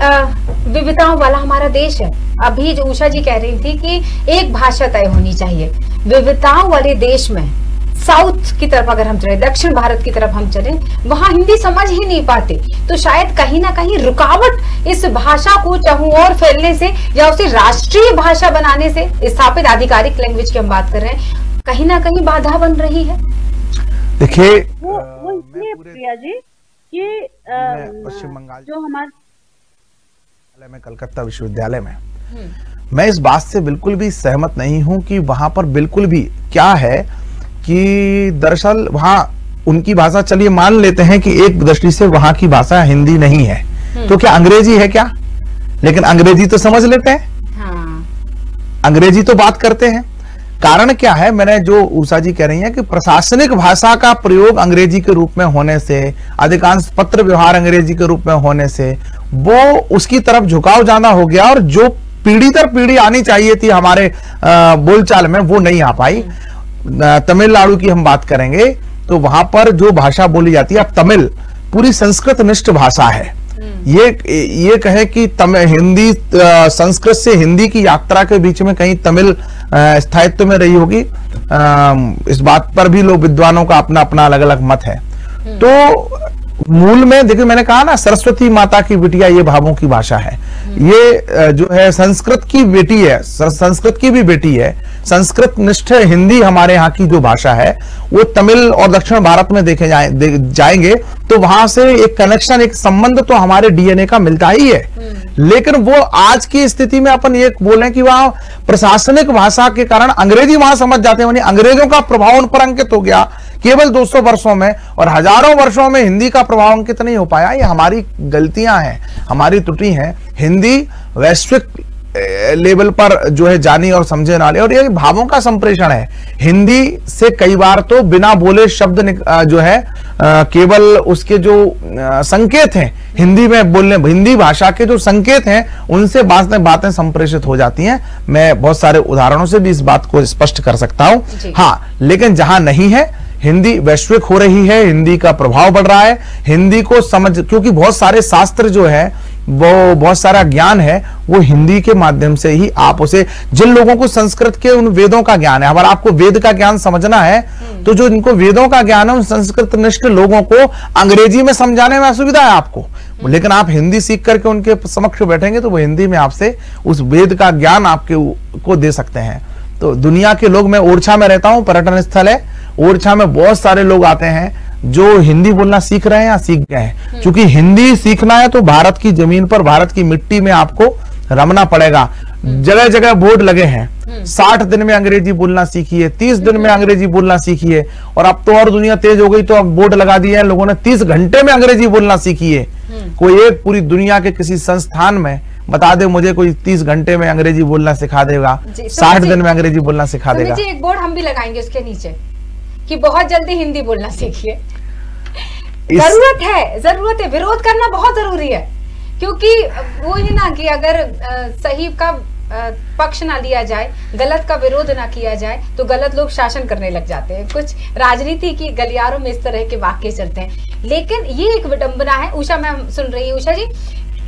विविधताओं वाला हमारा देश है। अभी जो उषा जी कह रही थी कि एक भाषा तय होनी चाहिए, विविधताओं वाले देश में साउथ की तरफ अगर हम चले, दक्षिण भारत की तरफ हम चले, वहां हिंदी समझ ही नहीं पाते, तो शायद कहीं ना कहीं रुकावट इस भाषा को चाहूं और फैलने से या उसे राष्ट्रीय भाषा बनाने से, स्थापित आधिकारिक लैंग्वेज की हम बात कर रहे हैं, कहीं ना कहीं बाधा बन रही है। देखिए, वो इसलिए प्रिया जी कि पश्चिम बंगाल जो हमारे में, कलकत्ता विश्वविद्यालय में, मैं इस बात से बिल्कुल भी सहमत नहीं हूं कि वहां पर बिल्कुल भी क्या है कि दरअसल वहां उनकी भाषा, चलिए मान लेते हैं कि एक दृष्टि से वहां की भाषा हिंदी नहीं है, तो क्या अंग्रेजी है क्या? लेकिन अंग्रेजी तो समझ लेते हैं। हाँ। अंग्रेजी तो बात करते हैं। कारण क्या है, मैंने जो उषा जी कह रही हैं कि प्रशासनिक भाषा का प्रयोग अंग्रेजी के रूप में होने से, अधिकांश पत्र व्यवहार अंग्रेजी के रूप में होने से वो उसकी तरफ झुकाव ज्यादा हो गया, और जो पीढ़ी दर पीढ़ी आनी चाहिए थी हमारे बोलचाल में वो नहीं आ पाई। तमिलनाडु की हम बात करेंगे तो वहां पर जो भाषा बोली जाती है, अब तमिल पूरी संस्कृत निष्ठ भाषा है। ये कहे कि हिंदी, संस्कृत से हिंदी की यात्रा के बीच में कहीं तमिल स्थायित्व में रही होगी, इस बात पर भी लोग विद्वानों का अपना अपना अलग अलग मत है। तो मूल में देखिए, मैंने कहा ना, सरस्वती माता की बिटिया ये भावों की भाषा है। ये जो है संस्कृत की बेटी है, संस्कृत की भी बेटी है। संस्कृत निष्ठ हिंदी हमारे यहाँ की जो भाषा है वो तमिल और दक्षिण भारत में देखे जाएंगे तो वहां से एक कनेक्शन, एक संबंध तो हमारे डीएनए का मिलता ही है। लेकिन वो आज की स्थिति में अपन ये बोलें कि वहां प्रशासनिक भाषा के कारण अंग्रेजी वहां समझ जाते हैं, अंग्रेजों का प्रभाव उन पर अंकित हो गया केवल 200 वर्षों में, और हजारों वर्षों में हिंदी का प्रभाव अंकित नहीं हो पाया। ये हमारी गलतियां हैं, हमारी त्रुटि हैं। हिंदी वैश्विक लेवल पर जो है जानी और समझे वाले, और ये भावों का संप्रेषण है। हिंदी से कई बार तो बिना बोले शब्द जो है केवल उसके जो संकेत हैं हिंदी में बोलने, हिंदी भाषा के जो संकेत हैं उनसे बातें संप्रेषित हो जाती हैं। मैं बहुत सारे उदाहरणों से भी इस बात को स्पष्ट कर सकता हूं। हाँ, लेकिन जहां नहीं है, हिंदी वैश्विक हो रही है, हिंदी का प्रभाव बढ़ रहा है। हिंदी को समझ, क्योंकि बहुत सारे शास्त्र जो है, वो बहुत सारा ज्ञान है, वो हिंदी के माध्यम से ही आप उसे, जिन लोगों को संस्कृत के उन वेदों का ज्ञान है, अगर आपको वेद का ज्ञान समझना है तो जो इनको वेदों का ज्ञान है उन संस्कृत निष्ठ लोगों को अंग्रेजी में समझाने में असुविधा है आपको। लेकिन आप हिंदी सीख करके उनके समक्ष बैठेंगे तो वो हिंदी में आपसे उस वेद का ज्ञान आपके को दे सकते हैं। तो दुनिया के लोग, मैं ओरछा में रहता हूं, पर्यटन स्थल है, ओरछा में बहुत सारे लोग आते हैं जो हिंदी बोलना सीख रहे हैं या सीख गए हैं। क्योंकि हिंदी सीखना है तो भारत की जमीन पर, भारत की मिट्टी में आपको रमना पड़ेगा। जगह जगह बोर्ड लगे हैं, 60 दिन में अंग्रेजी बोलना सीखिए, 30 दिन में अंग्रेजी बोलना सीखिए, और अब तो और दुनिया तेज हो गई तो अब बोर्ड लगा दिए हैं लोगों ने, 30 घंटे में अंग्रेजी बोलना सीखिए। कोई एक पूरी दुनिया के किसी संस्थान में बता दे मुझे, कोई 30 घंटे में अंग्रेजी बोलना सिखा देगा, 60 दिन में अंग्रेजी बोलना सिखा देगा। एक बोर्ड हम भी लगाएंगे उसके नीचे कि बहुत जल्दी हिंदी बोलना सीखिए। जरूरत है, विरोध करना बहुत जरूरी है, क्योंकि वो ही ना कि अगर सही का पक्ष ना लिया जाए, गलत का विरोध ना किया जाए तो गलत लोग शासन करने लग जाते हैं। कुछ राजनीति की गलियारों में इस तरह के वाक्य चलते हैं। लेकिन ये एक विडंबना है। उषा मैम सुन रही है, उषा जी,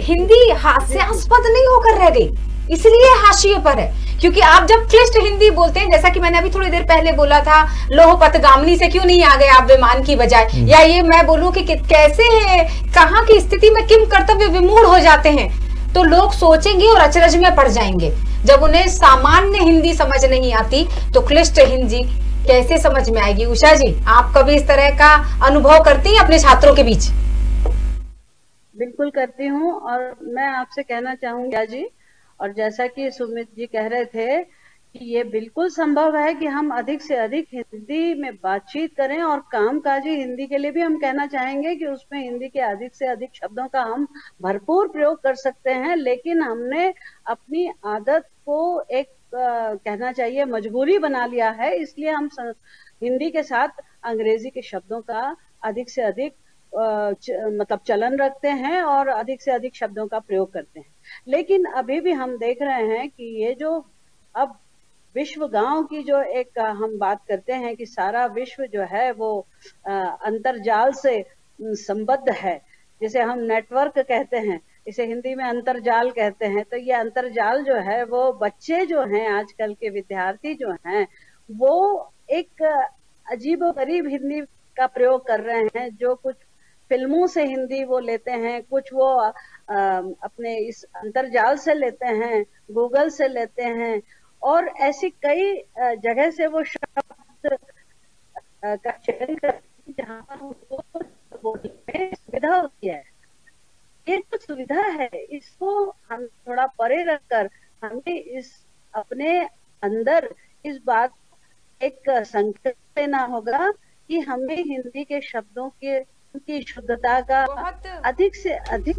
हिंदी हास्यास्पद नहीं होकर रह गई, इसलिए हाशिए पर है क्योंकि आप जब क्लिष्ट हिंदी बोलते हैं, जैसा कि मैंने अभी थोड़ी देर पहले बोला था, लोह पथगामिनी से क्यों नहीं आ गए आप विमान की बजाय, या ये मैं बोलूं कि कैसे है, कहाँ की स्थिति में किम कर्तव्य विमूढ़ हो जाते हैं, तो लोग सोचेंगे और अचरज में पड़ जाएंगे। जब उन्हें सामान्य हिंदी समझ नहीं आती तो क्लिष्ट हिंदी कैसे समझ में आएगी। उषा जी, आप कभी इस तरह का अनुभव करती हैं अपने छात्रों के बीच? बिल्कुल करती हूँ, और मैं आपसे कहना चाहूंगी जी, और जैसा कि सुमित जी कह रहे थे कि ये बिल्कुल संभव है कि हम अधिक से अधिक हिंदी में बातचीत करें, और कामकाजी हिंदी के लिए भी हम कहना चाहेंगे कि उसमें हिंदी के अधिक से अधिक शब्दों का हम भरपूर प्रयोग कर सकते हैं। लेकिन हमने अपनी आदत को एक कहना चाहिए मजबूरी बना लिया है, इसलिए हम हिंदी के साथ अंग्रेजी के शब्दों का अधिक से अधिक मतलब चलन रखते हैं और अधिक से अधिक शब्दों का प्रयोग करते हैं। लेकिन अभी भी हम देख रहे हैं कि ये जो अब विश्व गांव की जो एक हम बात करते हैं कि सारा विश्व जो है वो अंतर्जाल से संबद्ध है, जिसे हम नेटवर्क कहते हैं, इसे हिंदी में अंतर्जाल कहते हैं। तो ये अंतर्जाल जो है वो बच्चे जो हैं, आजकल के विद्यार्थी जो हैं, वो एक अजीबोगरीब हिंदी का प्रयोग कर रहे हैं। जो कुछ फिल्मों से हिंदी वो लेते हैं, कुछ वो अपने इस अंतर्जाल से लेते हैं, गूगल से लेते हैं, और ऐसी कई जगह से वो शब्द का चयन करते हैं जहाँ पर उनको बोलने में सुविधा होती है। ये तो सुविधा है, इसको हम थोड़ा परे रखकर हमें इस अपने अंदर इस बात एक संकल्प लेना होगा कि हमें हिंदी के शब्दों की शुद्धता का अधिक से अधिक।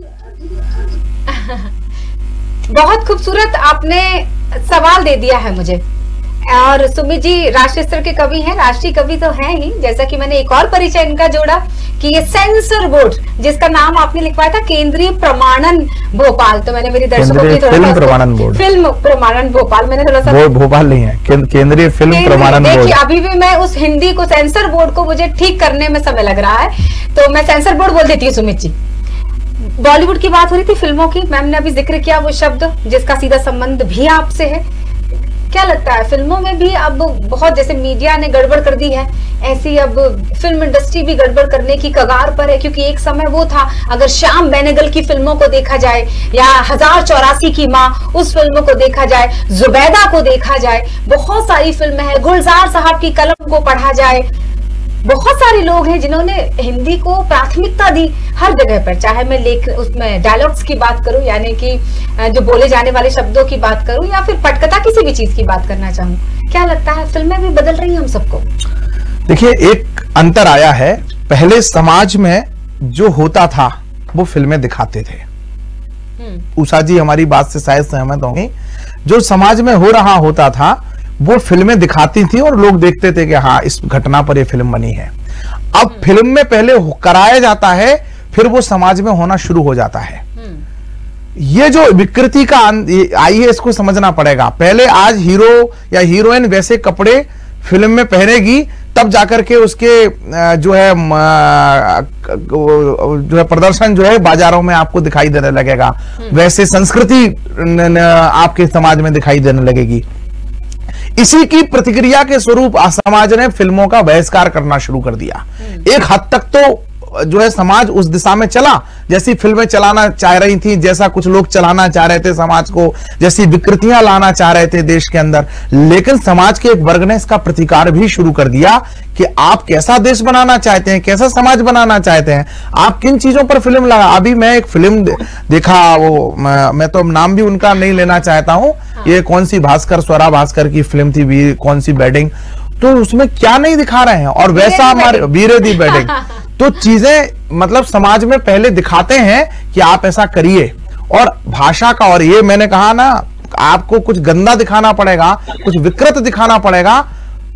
बहुत खूबसूरत आपने सवाल दे दिया है मुझे। और सुमित जी राष्ट्रीय स्तर के कवि हैं, राष्ट्रीय कवि तो हैं ही, जैसा कि मैंने एक और परिचय इनका जोड़ा कि ये सेंसर बोर्ड जिसका नाम आपने लिखवाया था केंद्रीय प्रमाणन भोपाल, तो मैंने मेरी दर्शकों की थोड़ा फिल्म प्रमाणन बोर्ड, फिल्म प्रमाणन भोपाल, मैंने थोड़ा सा भोपाल नहीं है, केंद्रीय फिल्म प्रमाणन बोर्ड। देखिए अभी भी मैं उस हिंदी को सेंसर बोर्ड को मुझे ठीक करने में समय लग रहा है, तो मैं सेंसर बोर्ड बोल देती हूँ। सुमित जी, बॉलीवुड की बात हो रही थी, फिल्मों की, मैम ने अभी जिक्र किया वो शब्द जिसका सीधा संबंध भी आपसे है। क्या लगता है फिल्मों में भी अब बहुत, जैसे मीडिया ने गड़बड़ कर दी है, ऐसी अब फिल्म इंडस्ट्री भी गड़बड़ करने की कगार पर है? क्योंकि एक समय वो था, अगर श्याम बेनेगल की फिल्मों को देखा जाए या 1084 की माँ उस फिल्मों को देखा जाए, जुबैदा को देखा जाए, बहुत सारी फिल्में हैं, गुलजार साहब की कलम को पढ़ा जाए, बहुत सारे लोग हैं जिन्होंने हिंदी को प्राथमिकता दी हर जगह पर, चाहे मैं उसमें डायलॉग्स की बात करूं, यानी कि जो बोले जाने वाले शब्दों की बात करूं, या फिर पटकथा किसी भी चीज की बात करना चाहूं। क्या लगता है फिल्में भी बदल रही हैं हम सबको? देखिए एक अंतर आया है, पहले समाज में जो होता था वो फिल्में दिखाते थे। उषा जी हमारी बात से शायद सहमत होंगे, जो समाज में हो रहा होता था वो फिल्में दिखाती थी और लोग देखते थे कि हाँ इस घटना पर ये फिल्म बनी है। अब फिल्म में पहले कराया जाता है, फिर वो समाज में होना शुरू हो जाता है। ये जो विकृति का आई है इसको समझना पड़ेगा। पहले आज हीरो या हीरोइन वैसे कपड़े फिल्म में पहनेगी, तब जाकर के उसके जो है प्रदर्शन जो है बाजारों में आपको दिखाई देने लगेगा, वैसे संस्कृति आपके समाज में दिखाई देने लगेगी। इसी की प्रतिक्रिया के स्वरूप समाज ने फिल्मों का बहिष्कार करना शुरू कर दिया। एक हद तक तो जो है समाज उस दिशा में चला, जैसी फिल्में चलाना चाह रही थी, जैसा कुछ लोग चलाना चाह रहे थे समाज को, जैसी विकृतियां लाना चाह रहे थे देश के अंदर। लेकिन समाज के एक वर्ग ने इसका प्रतिकार भी शुरू कर दिया कि आप कैसा देश बनाना चाहते हैं, कैसा समाज बनाना चाहते हैं, आप किन चीजों पर फिल्म लगा। अभी मैं एक फिल्म देखा, वो मैं तो नाम भी उनका नहीं लेना चाहता हूं, ये कौन सी भास्कर, स्वरा भास्कर की फिल्म थी, कौन सी बेडिंग, तो उसमें क्या नहीं दिखा रहे हैं, और वैसा हमारे वीरे दी बेडिंग। तो चीजें मतलब समाज में पहले दिखाते हैं कि आप ऐसा करिए, और भाषा का, और ये मैंने कहा ना, आपको कुछ गंदा दिखाना पड़ेगा, कुछ विकृत दिखाना पड़ेगा,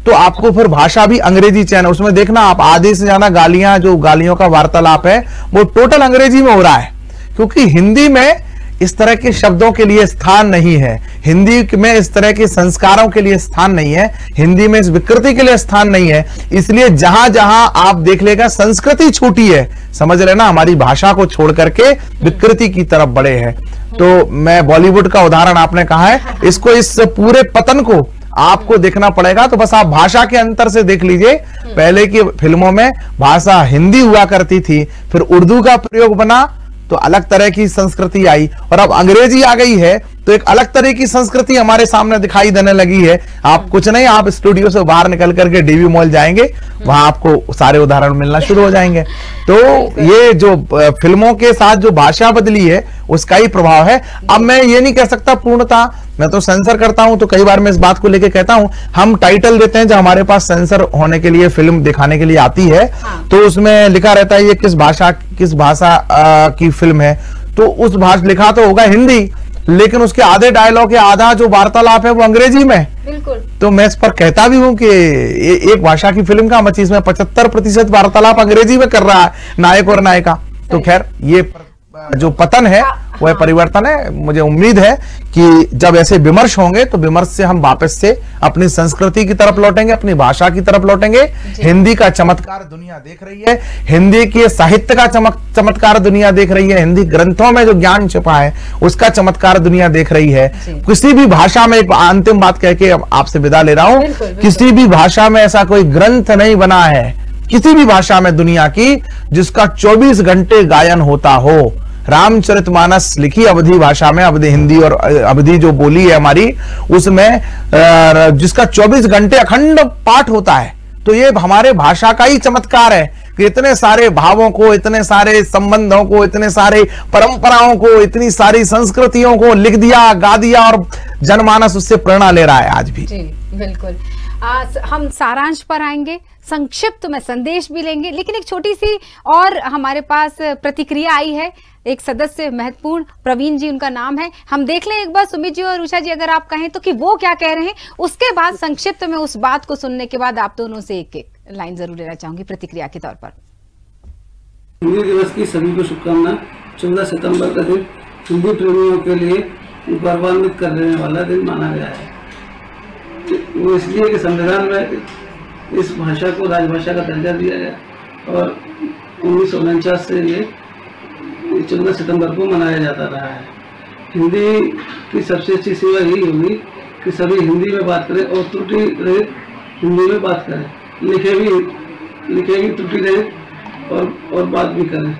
तो आपको फिर भाषा भी अंग्रेजी चैनल, उसमें देखना आप आधे से ज्यादा गालियां, जो गालियों का वार्तालाप है वो टोटल अंग्रेजी में हो रहा है, क्योंकि हिंदी में इस तरह के शब्दों के लिए स्थान नहीं है, हिंदी में इस तरह के संस्कारों के लिए स्थान नहीं है, हिंदी में इस विकृति के लिए स्थान नहीं है। इसलिए जहां जहां आप देख लेगा संस्कृति छूटी है, समझ लेना हमारी भाषा को छोड़ करके विकृति की तरफ बढ़े हैं। तो मैं बॉलीवुड का उदाहरण आपने कहा है, इसको, इस पूरे पतन को आपको देखना पड़ेगा। तो बस आप भाषा के अंतर से देख लीजिए, पहले की फिल्मों में भाषा हिंदी हुआ करती थी, फिर उर्दू का प्रयोग बना तो अलग तरह की संस्कृति आई, और अब अंग्रेजी आ गई है तो एक अलग तरह की संस्कृति हमारे सामने दिखाई देने लगी है। आप कुछ नहीं, आप स्टूडियो से बाहर निकल करके डीवी मॉल जाएंगे, वहां आपको सारे उदाहरण मिलना शुरू हो जाएंगे। तो ये जो फिल्मों के साथ जो भाषा बदली है उसका ही प्रभाव है। अब मैं ये नहीं कह सकता पूर्णता, मैं तो सेंसर करता हूं, तो कई बार मैं इस बात को लेके कहता हूं, हम टाइटल देते हैं जब हमारे पास सेंसर होने के लिए फिल्म दिखाने के लिए आती है, तो उसमें लिखा रहता है ये किस भाषा की फिल्म है, तो उस भाषा लिखा तो होगा हिंदी, लेकिन उसके आधे डायलॉग या आधा जो वार्तालाप है वो अंग्रेजी में। बिल्कुल। तो मैं इस पर कहता भी हूं कि एक भाषा की फिल्म का इसमें 75% वार्तालाप अंग्रेजी में कर रहा है नायक और नायिका। तो खैर ये जो पतन है वह परिवर्तन है। मुझे उम्मीद है कि जब ऐसे विमर्श होंगे तो विमर्श से हम वापस से अपनी संस्कृति की तरफ लौटेंगे, अपनी भाषा की तरफ लौटेंगे। हिंदी का चमत्कार दुनिया देख रही है, हिंदी के साहित्य का चमत्कार दुनिया देख रही है, हिंदी ग्रंथों में जो ज्ञान छिपा है उसका चमत्कार दुनिया देख रही है। किसी भी भाषा में, एक अंतिम बात कह के आपसे विदा ले रहा हूं, किसी भी भाषा में ऐसा कोई ग्रंथ नहीं बना है किसी भी भाषा में दुनिया की जिसका 24 घंटे गायन होता हो। रामचरितमानस लिखी अवधी भाषा में, अवधी हिंदी और अवधी जो बोली है हमारी, उसमें जिसका 24 घंटे अखंड पाठ होता है। तो ये हमारे भाषा का ही चमत्कार है कि इतने सारे भावों को, इतने सारे संबंधों को, इतने सारे परंपराओं को, इतनी सारी संस्कृतियों को लिख दिया, गा दिया, और जनमानस उससे प्रेरणा ले रहा है आज भी। जी बिल्कुल। हम सारांश पर आएंगे। संक्षिप्त में संदेश भी लेंगे, लेकिन एक छोटी सी और हमारे पास प्रतिक्रिया आई है। एक सदस्य महत्वपूर्ण प्रवीण जी उनका नाम है, हम देख लें एक बार सुमित जी और उषा जी अगर आप कहें तो कि वो क्या कह रहे हैं, उसके बाद संक्षिप्त में उस बात को सुनने के बाद आप दोनों से एक एक लाइन जरूर लेना चाहूंगी प्रतिक्रिया के तौर पर। हिंदी दिवस की सभी को शुभकामना। 14 सितंबर का दिन हिंदी प्रेमियों के लिए गौरवान्वित करने वाला दिन माना गया है। वो इसलिए कि संविधान में इस भाषा को राजभाषा का दर्जा दिया गया और 1949 से ये 14 सितंबर को मनाया जाता रहा है। हिंदी की सबसे अच्छी सेवा यही होगी कि सभी हिंदी में बात करें और त्रुटि रहित हिंदी में बात करें, लिखे भी त्रुटि रहित और बात भी करें।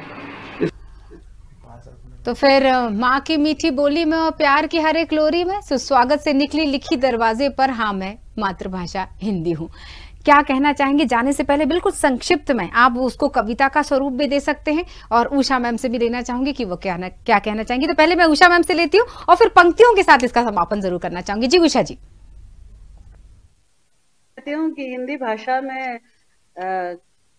तो फिर माँ की मीठी बोली में और प्यार की हर एक लोरी में सुस्वागत से निकली लिखी दरवाजे पर, हाँ मैं मातृभाषा हिंदी हूँ। क्या कहना चाहेंगे? जाने से पहले बिल्कुल संक्षिप्त में आप उसको कविता का स्वरूप भी दे सकते हैं और उषा मैम से भी लेना चाहूंगी कि वो क्या कहना चाहेंगी। तो पहले मैं उषा मैम से लेती हूँ और फिर पंक्तियों के साथ इसका समापन जरूर करना चाहूंगी। जी उषा जी। कहती हूँ कि हिंदी भाषा में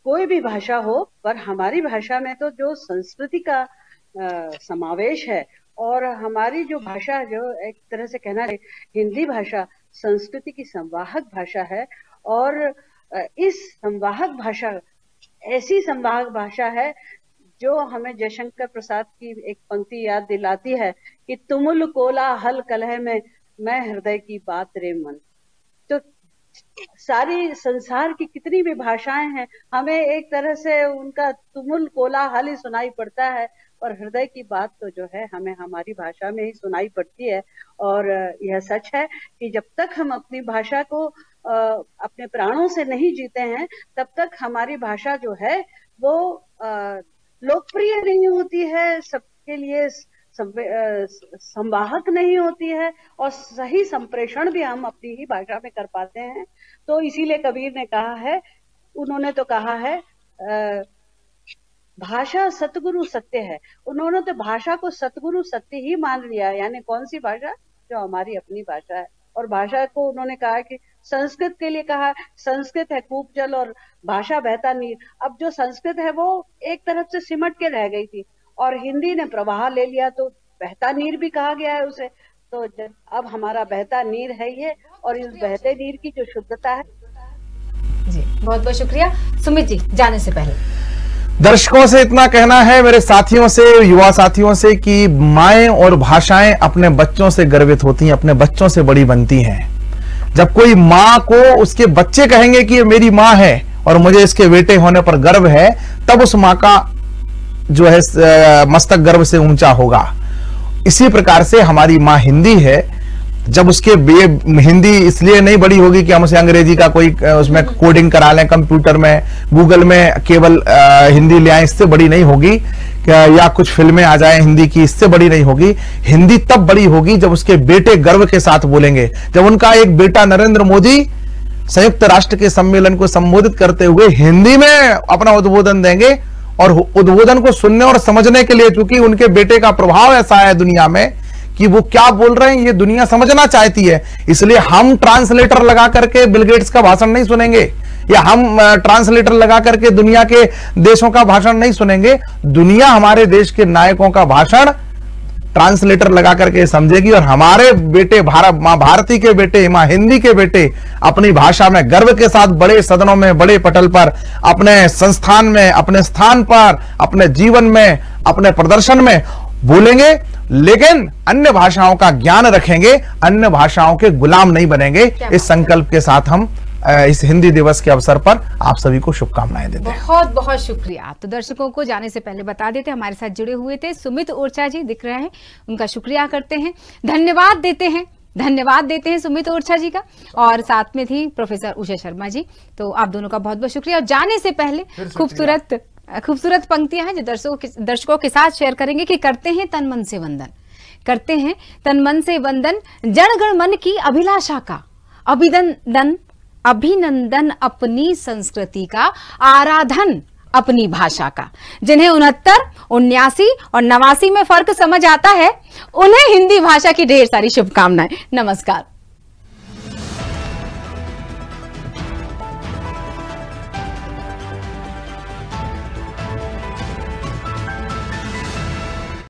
कोई भी भाषा हो, पर हमारी भाषा में तो जो संस्कृति का समावेश है और हमारी जो भाषा, जो एक तरह से कहना है हिंदी भाषा संस्कृति की संवाहक भाषा है और इस संवाहक भाषा ऐसी संवाहक भाषा है जो हमें जयशंकर प्रसाद की एक पंक्ति याद दिलाती है कि तुमुल कोलाहल कलह में मैं हृदय की बात रे मन। तो सारी संसार की कितनी भी भाषाएं हैं, हमें एक तरह से उनका तुमुल कोलाहल ही सुनाई पड़ता है और हृदय की बात तो जो है हमें हमारी भाषा में ही सुनाई पड़ती है। और यह सच है कि जब तक हम अपनी भाषा को अपने प्राणों से नहीं जीते हैं, तब तक हमारी भाषा जो है वो लोकप्रिय नहीं होती है, सबके लिए संवाहक नहीं होती है और सही संप्रेषण भी हम अपनी ही भाषा में कर पाते हैं। तो इसीलिए कबीर ने कहा है, उन्होंने तो कहा है भाषा सतगुरु सत्य है। उन्होंने तो भाषा को सतगुरु सत्य ही मान लिया, यानी कौन सी भाषा? जो हमारी अपनी भाषा है। और भाषा को उन्होंने कहा कि संस्कृत के लिए कहा, संस्कृत है कूप जल और भाषा बहता नीर। अब जो संस्कृत है वो एक तरफ से सिमट के रह गई थी और हिंदी ने प्रवाह ले लिया, तो बहता नीर भी कहा गया है उसे। तो अब हमारा बहता नीर है ये, और इस बहते नीर की जो शुद्धता है। जी बहुत बहुत शुक्रिया। सुमित जी, जाने से पहले दर्शकों से इतना कहना है, मेरे साथियों से, युवा साथियों से, कि माएं और भाषाएं अपने बच्चों से गर्वित होती हैं, अपने बच्चों से बड़ी बनती हैं। जब कोई माँ को उसके बच्चे कहेंगे कि ये मेरी माँ है और मुझे इसके बेटे होने पर गर्व है, तब उस माँ का जो है मस्तक गर्व से ऊंचा होगा। इसी प्रकार से हमारी माँ हिंदी है। जब उसके हिंदी इसलिए नहीं बड़ी होगी कि हम उसे अंग्रेजी का कोई उसमें कोडिंग करा लें कंप्यूटर में, गूगल में केवल हिंदी ले आए, इससे बड़ी नहीं होगी, या कुछ फिल्में आ जाए हिंदी की, इससे बड़ी नहीं होगी। हिंदी तब बड़ी होगी जब उसके बेटे गर्व के साथ बोलेंगे। जब उनका एक बेटा नरेंद्र मोदी संयुक्त राष्ट्र के सम्मेलन को संबोधित करते हुए हिंदी में अपना उद्बोधन देंगे, और उद्बोधन को सुनने और समझने के लिए, चूंकि उनके बेटे का प्रभाव ऐसा है दुनिया में कि वो क्या बोल रहे हैं ये दुनिया समझना चाहती है, इसलिए हम ट्रांसलेटर लगा करके बिल गेट्स का भाषण नहीं सुनेंगे, या हम ट्रांसलेटर लगा करके दुनिया के देशों का भाषण नहीं सुनेंगे। दुनिया हमारे देश के नायकों का भाषण ट्रांसलेटर लगा करके समझेगी, और हमारे बेटे मां भारती के बेटे, मां हिंदी के बेटे अपनी भाषा में गर्व के साथ बड़े सदनों में, बड़े पटल पर, अपने संस्थान में, अपने स्थान पर, अपने जीवन में, अपने प्रदर्शन में बोलेंगे, लेकिन अन्य भाषाओं का ज्ञान रखेंगे, अन्य भाषाओं के गुलाम नहीं बनेंगे। इस संकल्प के साथ हम इस हिंदी दिवस के अवसर पर आप सभी को शुभकामनाएं देते हैं। बहुत बहुत शुक्रिया। तो दर्शकों को जाने से पहले बता देते, हमारे साथ जुड़े हुए थे सुमित ओरछा जी, दिख रहे हैं, उनका शुक्रिया करते हैं, धन्यवाद देते हैं सुमित ओरछा जी का, और साथ में थी प्रोफेसर उषा शर्मा जी। तो आप दोनों का बहुत बहुत शुक्रिया। और जाने से पहले खूबसूरत पंक्तियां हैं जो दर्शकों के साथ शेयर करेंगे कि करते हैं तन मन से वंदन जन गण मन की अभिलाषा का, अभिनंदन अपनी संस्कृति का, आराधन अपनी भाषा का। जिन्हें 69, 79 और 89 में फर्क समझ आता है, उन्हें हिंदी भाषा की ढेर सारी शुभकामनाएं। नमस्कार।